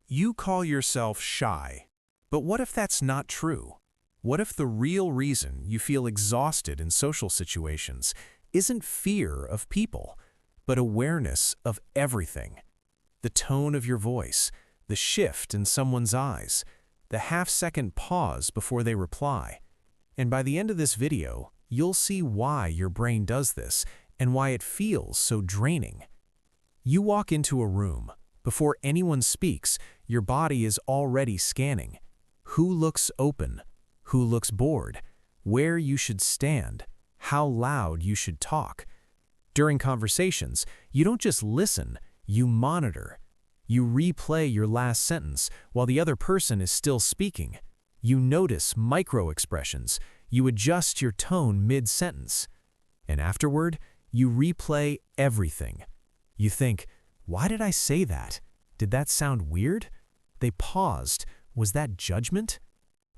You call yourself shy, but what if that's not true? What if the real reason you feel exhausted in social situations isn't fear of people, but awareness of everything? The tone of your voice, the shift in someone's eyes, the half-second pause before they reply. And by the end of this video, you'll see why your brain does this and why it feels so draining. You walk into a room. Before anyone speaks, your body is already scanning. Who looks open? Who looks bored? Where you should stand? How loud you should talk? During conversations, you don't just listen, you monitor. You replay your last sentence while the other person is still speaking. You notice micro-expressions. You adjust your tone mid-sentence. And afterward, you replay everything. You think, why did I say that? Did that sound weird? They paused. Was that judgment?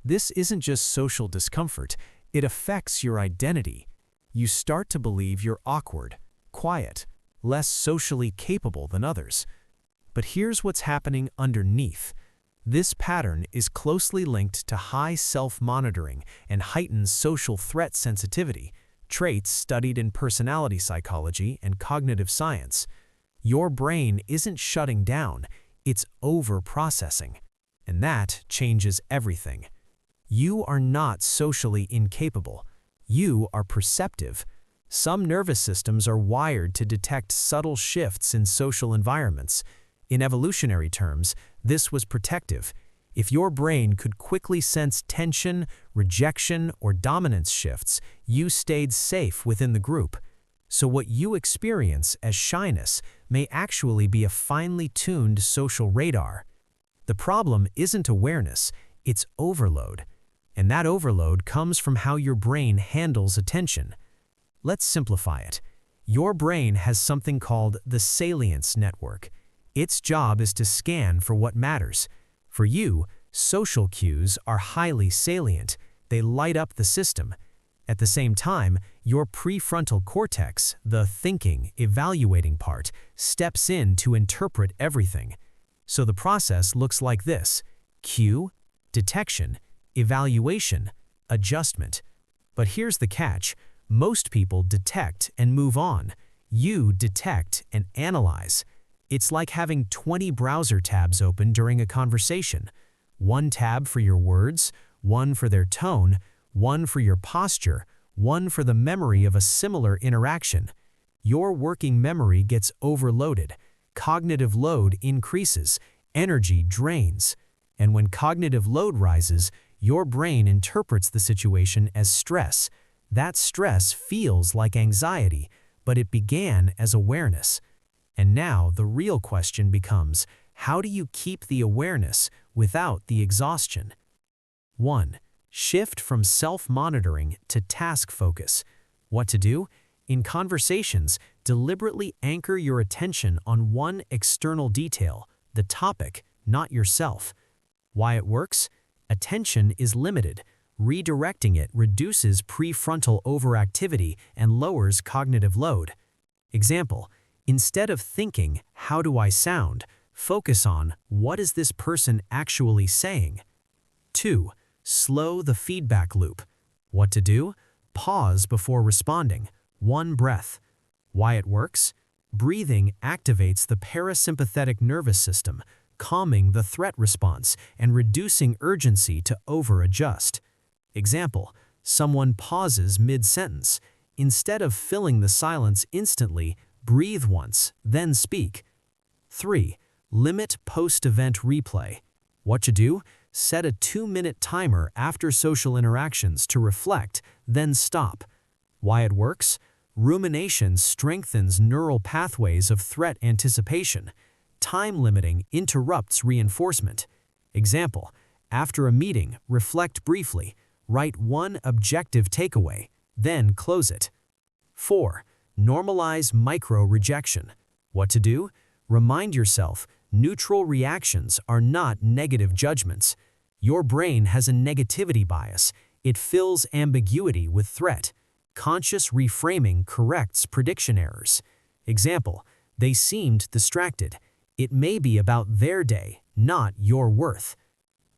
This isn't just social discomfort. It affects your identity. You start to believe you're awkward, quiet, less socially capable than others. But here's what's happening underneath. This pattern is closely linked to high self-monitoring and heightened social threat sensitivity, traits studied in personality psychology and cognitive science. Your brain isn't shutting down, it's over-processing. And that changes everything. You are not socially incapable. You are perceptive. Some nervous systems are wired to detect subtle shifts in social environments. In evolutionary terms, this was protective. If your brain could quickly sense tension, rejection, or dominance shifts, you stayed safe within the group. So what you experience as shyness may actually be a finely tuned social radar. The problem isn't awareness, it's overload. And that overload comes from how your brain handles attention. Let's simplify it. Your brain has something called the salience network. Its job is to scan for what matters. For you, social cues are highly salient. They light up the system. At the same time, your prefrontal cortex, the thinking, evaluating part, steps in to interpret everything. So the process looks like this: cue, detection, evaluation, adjustment. But here's the catch. Most people detect and move on. You detect and analyze. It's like having 20 browser tabs open during a conversation. One tab for your words, one for their tone, one for your posture, one for the memory of a similar interaction. Your working memory gets overloaded. Cognitive load increases. Energy drains. And when cognitive load rises, your brain interprets the situation as stress. That stress feels like anxiety, but it began as awareness. And now the real question becomes, how do you keep the awareness without the exhaustion? 1. Shift from self-monitoring to task focus. What to do? In conversations, deliberately anchor your attention on one external detail, the topic, not yourself. Why it works? Attention is limited. Redirecting it reduces prefrontal overactivity and lowers cognitive load. Example: instead of thinking, how do I sound? Focus on, what is this person actually saying? 2. Slow the feedback loop. What to do? Pause before responding. One breath. Why it works? Breathing activates the parasympathetic nervous system, calming the threat response and reducing urgency to over-adjust. Example: someone pauses mid-sentence. Instead of filling the silence instantly, breathe once, then speak. 3. Limit post-event replay. What to do? Set a 2-minute timer after social interactions to reflect, then stop. Why it works? Rumination strengthens neural pathways of threat anticipation. Time limiting interrupts reinforcement. Example: after a meeting, reflect briefly. Write one objective takeaway, then close it. 4. Normalize micro-rejection. What to do? Remind yourself, neutral reactions are not negative judgments. Your brain has a negativity bias. It fills ambiguity with threat. Conscious reframing corrects prediction errors. Example: they seemed distracted. It may be about their day, not your worth.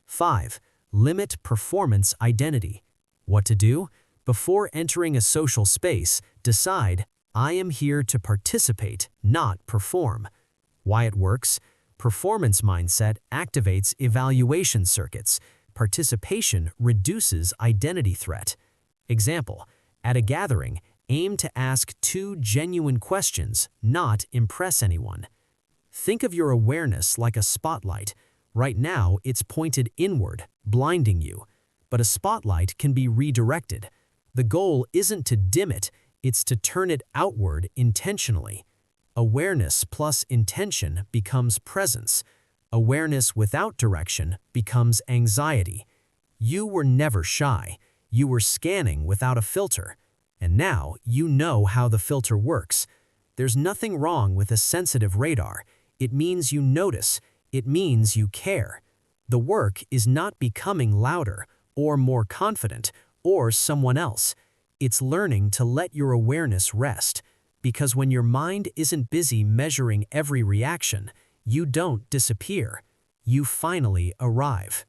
5. Limit performance identity. What to do? Before entering a social space, decide, I am here to participate, not perform. Why it works? Performance mindset activates evaluation circuits. Participation reduces identity threat. Example, at a gathering, aim to ask 2 genuine questions, not impress anyone. Think of your awareness like a spotlight. Right now, it's pointed inward, blinding you. But a spotlight can be redirected. The goal isn't to dim it, it's to turn it outward intentionally. Awareness plus intention becomes presence. Awareness without direction becomes anxiety. You were never shy. You were scanning without a filter. And now you know how the filter works. There's nothing wrong with a sensitive radar. It means you notice. It means you care. The work is not becoming louder or more confident or someone else. It's learning to let your awareness rest. Because when your mind isn't busy measuring every reaction, you don't disappear. You finally arrive.